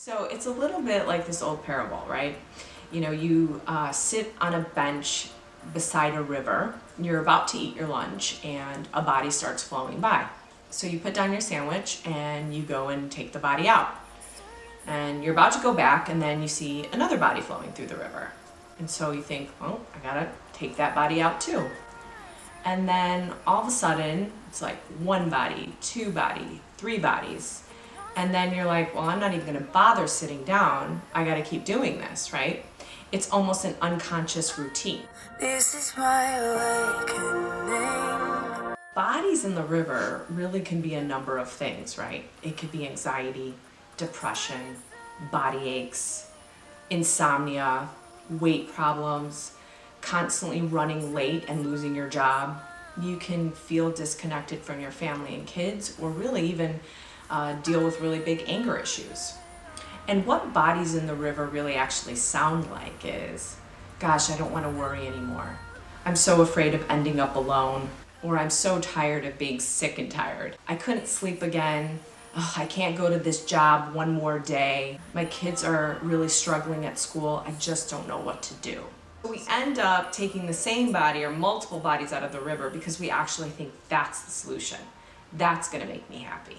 So it's a little bit like this old parable, right? You sit on a bench beside a river, you're about to eat your lunch, and a body starts flowing by. So you put down your sandwich and you go and take the body out. And you're about to go back, and then you see another body flowing through the river. And so you think, well, I gotta take that body out too. And then all of a sudden, it's like one body, two body, three bodies. And then you're like, well, I'm not even gonna bother sitting down. I gotta keep doing this, right? It's almost an unconscious routine. This is my awakening. Bodies in the river really can be a number of things, right? It could be anxiety, depression, body aches, insomnia, weight problems, constantly running late and losing your job. You can feel disconnected from your family and kids, or really even deal with really big anger issues. And what bodies in the river really actually sound like is, gosh, I don't want to worry anymore. I'm so afraid of ending up alone, or I'm so tired of being sick and tired. I couldn't sleep again. Oh, I can't go to this job one more day. My kids are really struggling at school. I just don't know what to do. We end up taking the same body or multiple bodies out of the river because we actually think that's the solution. That's gonna make me happy.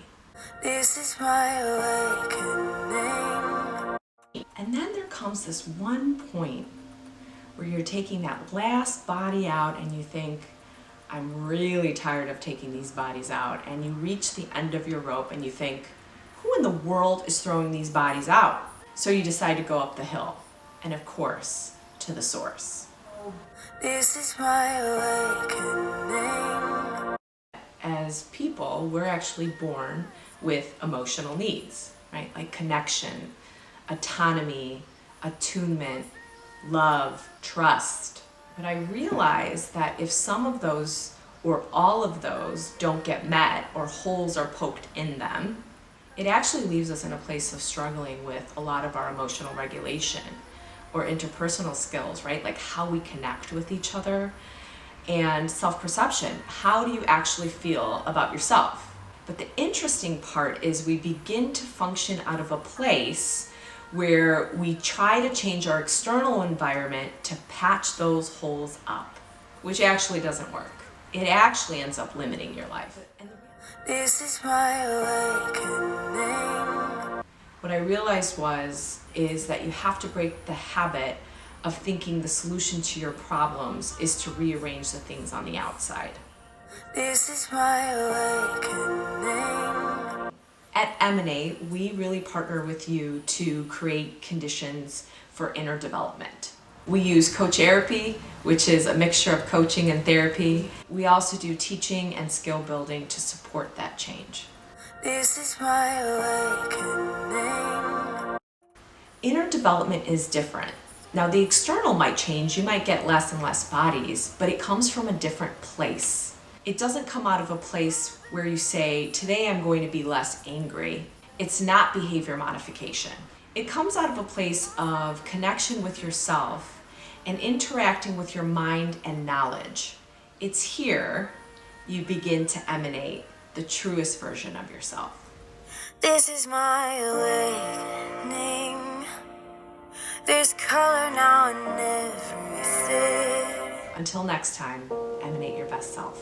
This is my awakening. And then there comes this one point where you're taking that last body out and you think, I'm really tired of taking these bodies out. And you reach the end of your rope and you think, who in the world is throwing these bodies out? So you decide to go up the hill, and of course, to the source. This is my awakening. As people, we're actually born with emotional needs, right? Like connection, autonomy, attunement, love, trust. But I realize that if some of those or all of those don't get met, or holes are poked in them, it actually leaves us in a place of struggling with a lot of our emotional regulation or interpersonal skills, right? Like how we connect with each other, and self-perception. How do you actually feel about yourself? But the interesting part is we begin to function out of a place where we try to change our external environment to patch those holes up, which actually doesn't work. It actually ends up limiting your life. This is my awakening. What I realized is that you have to break the habit of thinking the solution to your problems is to rearrange the things on the outside. This is my awakening. At Emanate, we really partner with you to create conditions for inner development. We use Coacherapy, which is a mixture of coaching and therapy. We also do teaching and skill building to support that change. This is my awakening. Inner development is different. Now, the external might change. You might get less and less bodies, but it comes from a different place. It doesn't come out of a place where you say, today I'm going to be less angry. It's not behavior modification. It comes out of a place of connection with yourself and interacting with your mind and knowledge. It's here you begin to emanate the truest version of yourself. This is my awakening. There's color now in everything. Until next time, emanate your best self.